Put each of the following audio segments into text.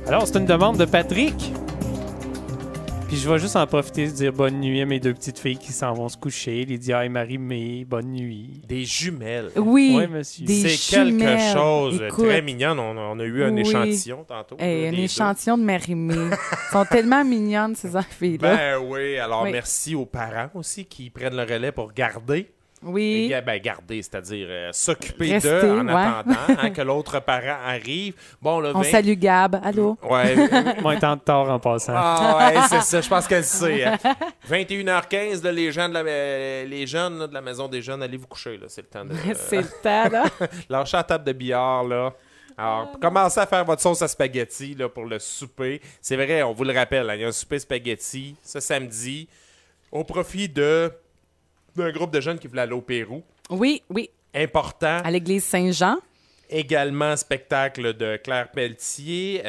Alors, c'est une demande de Patrick. Puis je vais juste en profiter de dire bonne nuit à mes deux petites filles qui s'en vont se coucher. Lydia et Marie-Mé, bonne nuit. Des jumelles. Oui, Oui, monsieur. C'est quelque chose de très mignon. On a eu un échantillon tantôt. Un échantillon de Marie-Mé. Elles sont tellement mignonnes, ces filles-là. Ben oui, alors Oui. merci aux parents aussi qui prennent le relais pour garder. Oui. Garder, c'est-à-dire s'occuper Rester, d'eux en ouais. attendant que l'autre parent arrive. Bon, le On salue Gab. Allô? Ouais. Moins tant de tort en passant. Ah ouais, c'est ça, je pense qu'elle sait. Hein. 21h15, là, les jeunes là, de la maison des jeunes, allez vous coucher, là, c'est le temps de... C'est le temps, là. Lâchez la table de billard, là. Alors, commencez à faire votre sauce à spaghetti là, pour le souper. C'est vrai, on vous le rappelle, hein, il y a un souper spaghetti ce samedi au profit d'un groupe de jeunes qui voulaient aller au Pérou. Oui, oui. Important. À l'église Saint-Jean. Également, spectacle de Claire Pelletier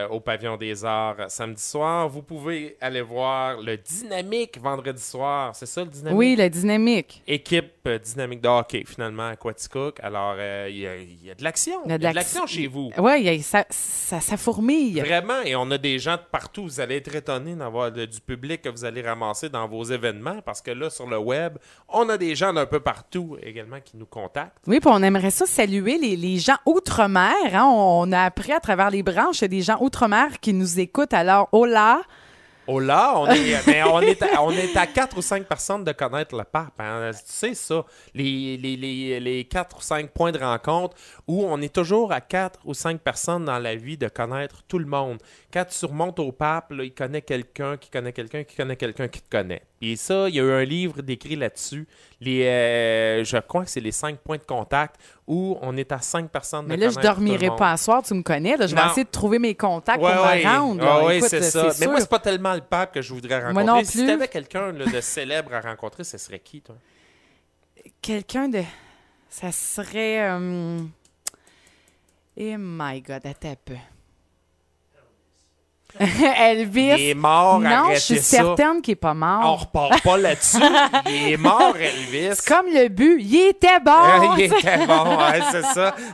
au Pavillon des Arts samedi soir. Vous pouvez aller voir le Dynamique vendredi soir. C'est ça, le Dynamique? Oui, le dynamique. Équipe dynamique de hockey, finalement, à Quaticook. Alors, il y a de l'action. Il y a de l'action chez vous. Oui, ça fourmille. Vraiment, et on a des gens de partout. Vous allez être étonnés d'avoir du public que vous allez ramasser dans vos événements parce que là, sur le web, on a des gens d'un peu partout également qui nous contactent. Oui, puis on aimerait ça saluer les gens outre-mer. Hein? On a appris à travers les branches, il y a des gens outre-mer qui nous écoutent. Alors, hola! Oh là, on est à 4 ou 5 personnes de connaître le pape. Hein. Tu sais ça, les 4 ou 5 points de rencontre où on est toujours à 4 ou 5 personnes dans la vie de connaître tout le monde. Quand tu remontes au pape, là, il connaît quelqu'un qui connaît quelqu'un qui connaît quelqu'un qui te connaît. Et ça, il y a eu un livre décrit là-dessus. Je crois que c'est les 5 points de contact où on est à 5 personnes de Mais là, je dormirai pas à soir, tu me connais. Là, je vais essayer de trouver mes contacts pour me rendre. Oui, Écoute, c'est ça. Mais sûr. moi, c'est pas tellement le pape que je voudrais rencontrer. Moi non plus. Si tu avais quelqu'un là, de célèbre à rencontrer, ce serait qui, toi? Quelqu'un de... Ça serait... Oh my God, attends un peu. Elvis. Il est mort, non, arrêtez je suis ça. certaine qu'il n'est pas On mort. repart pas là-dessus. Il est mort, Elvis. C'est comme le but. Il était bon! Il était bon, ouais,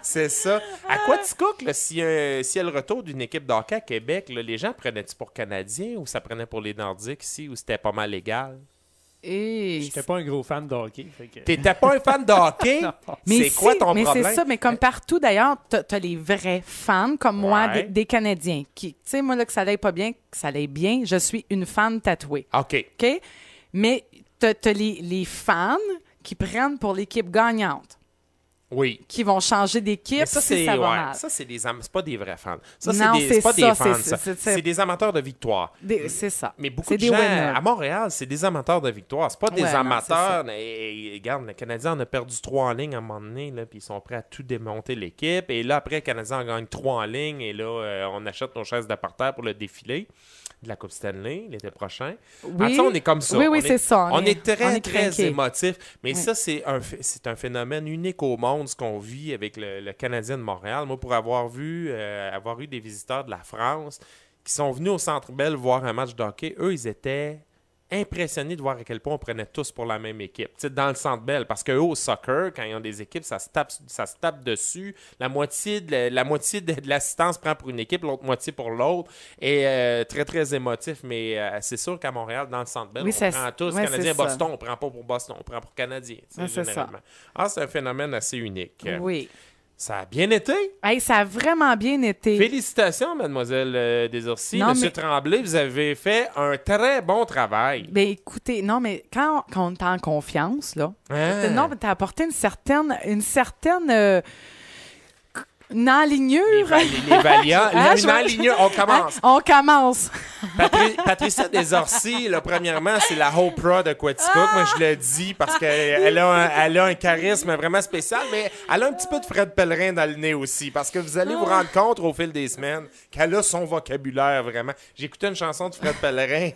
c'est ça. À Quaticook, là, s'il y a le retour d'une équipe de hockey à Québec, là, les gens prenaient-tu pour Canadiens ou ça prenait pour les Nordiques ici, ou c'était pas mal légal? Et... J'étais pas un gros fan de hockey. T'étais pas un fan de hockey? C'est quoi ton problème? Mais c'est ça, mais comme partout d'ailleurs, t'as les vrais fans comme moi, Ouais. des Canadiens. Tu sais, moi, là, que ça aille pas bien, que ça aille bien, je suis une fan tatouée. OK. OK? Mais t'as les fans qui prennent pour l'équipe gagnante, Oui. qui vont changer d'équipe Mais ça, si c'est ça va mal. ça, c'est pas des vrais fans. Ça, Non, c'est pas c'est des ça, fans, c'est- ça. c'est- C'est des amateurs de victoire. C'est ça. Mais beaucoup C'est de des gens winners. à Montréal, c'est des amateurs de victoire. C'est pas des Ouais, non, amateurs. Et regarde, le Canadien en a perdu 3 en ligne à un moment donné, là, puis ils sont prêts à tout démonter l'équipe. Et là, après, le Canadien en gagne 3 en ligne. Et là, on achète nos chaises de parterre pour le défilé de la Coupe Stanley l'été prochain. Oui. En tout cas, on est comme ça. Oui, oui, On c'est ça. On est très, très craqués. émotif. Mais Oui. ça, c'est un phénomène unique au monde, ce qu'on vit avec le Canadien de Montréal. Moi, pour avoir eu des visiteurs de la France qui sont venus au Centre Bell voir un match de hockey, eux, ils étaient impressionnés de voir à quel point on prenait tous pour la même équipe. Tu sais, dans le Centre Bell, parce qu'eux, au soccer, quand ils ont des équipes, ça se tape dessus. La moitié de l'assistance prend pour une équipe, l'autre moitié pour l'autre. Et très, très émotif. Mais c'est sûr qu'à Montréal, dans le Centre Bell, Oui, on prend tous. ouais, Canadien, c'est ça. Boston, on prend pas pour Boston, on prend pour Canadien. Ouais, c'est généralement. Ah, c'est un phénomène assez unique. Oui. Ça a bien été. Hey, ça a vraiment bien été. Félicitations, mademoiselle Desorcy. Non, Monsieur mais- Tremblay, vous avez fait un très bon travail. Ben écoutez, non, mais quand on est en confiance, là, Ah. non, mais t'as apporté une certaine une enlignure. Les valiants. Ah, Une enlignure, on commence. On commence. Patricia Desorcy, là, premièrement, c'est la Oprah de Quaticook. Moi, je le dis parce qu'elle a un charisme vraiment spécial, mais elle a un petit peu de Fred Pellerin dans le nez aussi, parce que vous allez vous rendre compte au fil des semaines qu'elle a son vocabulaire, vraiment. J'écoutais une chanson de Fred Pellerin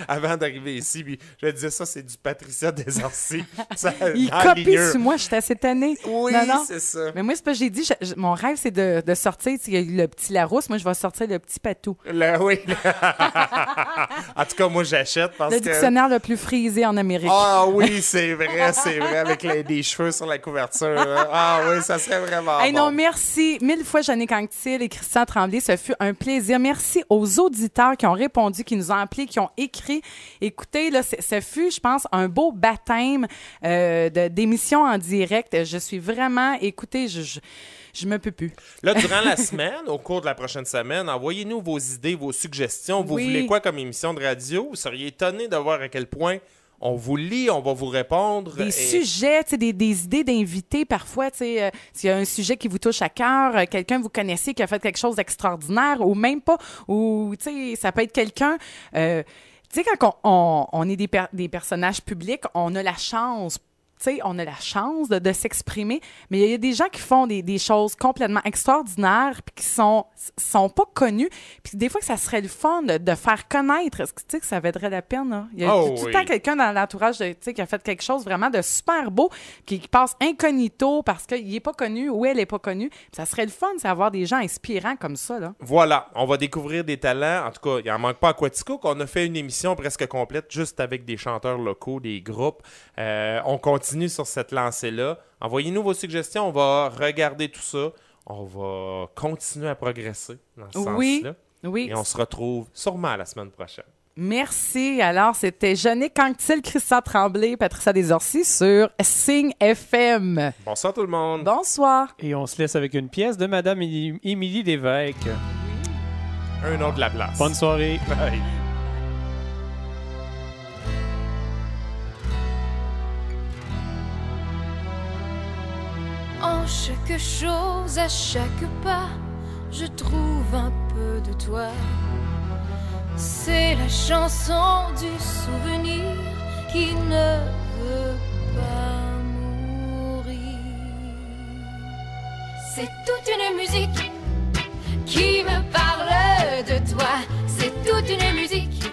avant d'arriver ici, puis je disais ça, c'est du Patricia Desorcy. Ça, Il l'enlignure. copie sur moi, j'étais assez tannée. Oui, Non. c'est ça. Mais moi, c'est pas que j'ai dit, mon rêve, c'est de sortir, il y a eu le petit Larousse, moi, je vais sortir le petit Patou. Oui. En tout cas, moi, j'achète parce Le que... dictionnaire le plus frisé en Amérique. Ah oui, c'est vrai, avec des cheveux sur la couverture. Là. Ah oui, ça serait vraiment Hey, bon. non, merci 1000 fois, Jannick Anctil et Christian Tremblay. Ce fut un plaisir. Merci aux auditeurs qui ont répondu, qui nous ont appelés, qui ont écrit. Écoutez, là, ce fut, je pense, un beau baptême d'émission en direct. Je suis vraiment... Écoutez, je me peux plus. Là, durant la semaine, au cours de la prochaine semaine, envoyez-nous vos idées, vos suggestions. Vous voulez quoi comme émission de radio? Vous seriez étonné de voir à quel point on vous lit, on va vous répondre. Des sujets, des idées d'invités parfois. S'il y a un sujet qui vous touche à cœur, quelqu'un que vous connaissez qui a fait quelque chose d'extraordinaire ou même pas, ou ça peut être quelqu'un... quand on est des personnages publics, on a la chance de s'exprimer, mais il y a des gens qui font des choses complètement extraordinaires puis qui sont pas connus. Puis des fois, que ça serait le fun de faire connaître. Est-ce que ça vaudrait la peine? Là? Il y a tout le temps quelqu'un dans l'entourage qui a fait quelque chose vraiment de super beau, qui passe incognito parce qu'il n'est pas connu ou elle n'est pas connue. Puis ça serait le fun, c'est avoir des gens inspirants comme ça. Là. Voilà, on va découvrir des talents. En tout cas, il n'en manque pas à Quatico, qu'on a fait une émission presque complète juste avec des chanteurs locaux, des groupes. On continue sur cette lancée-là. Envoyez-nous vos suggestions. On va regarder tout ça. On va continuer à progresser dans ce sens-là. Oui. Et on se retrouve sûrement la semaine prochaine. Merci. Alors, c'était Jannick Anctil, Christian Tremblay, Patricia Desorcy sur Signe FM. Bonsoir tout le monde. Bonsoir. Et on se laisse avec une pièce de Madame Émilie Lévesque. Un autre de la place. Bonne soirée. Bye. En chaque chose, à chaque pas, je trouve un peu de toi. C'est la chanson du souvenir qui ne veut pas mourir. C'est toute une musique qui me parle de toi. C'est toute une musique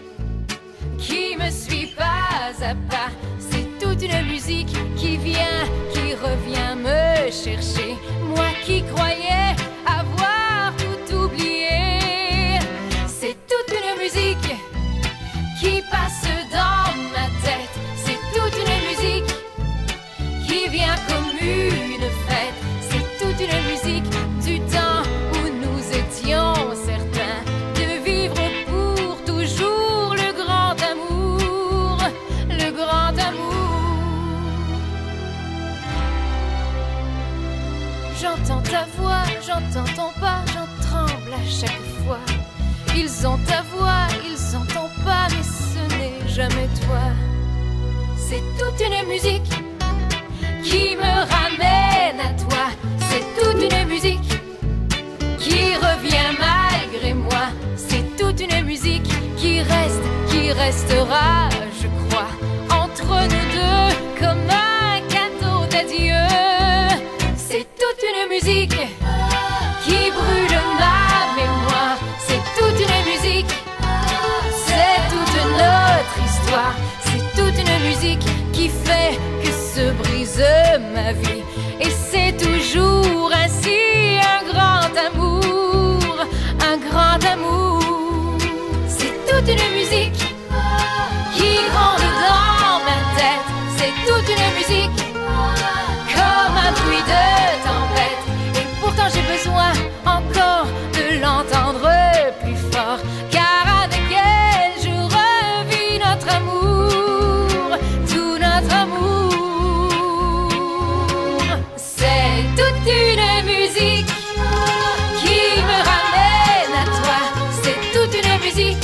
qui me suit pas à pas. C'est toute une musique qui vient, qui revient me chercher. Moi qui croyais avoir tout oublié. C'est toute une musique qui passe dans ma tête. C'est toute une musique qui vient comme une fête. C'est toute une musique du temps où nous étions certains de vivre pour toujours le grand amour, le grand amour. J'entends ta voix, j'entends ton pas, j'en tremble à chaque fois. Ils ont ta voix, ils ont ton pas, mais ce n'est jamais toi. C'est toute une musique qui me ramène à toi. C'est toute une musique qui revient malgré moi. C'est toute une musique qui reste, qui restera, je crois, entre nous deux comme un cadeau d'adieu. C'est toute une musique qui brûle ma mémoire. C'est toute une musique, c'est toute notre histoire. C'est toute une musique qui fait que se brise ma vie. Et c'est toujours ainsi un grand amour, un grand amour. C'est toute une musique qui gronde dans ma tête. C'est toute une musique comme un bruit de tempête. Et pourtant j'ai besoin encore de l'entendre plus fort, car avec elle je revis notre amour, tout notre amour. C'est toute une musique qui me ramène à toi. C'est toute une musique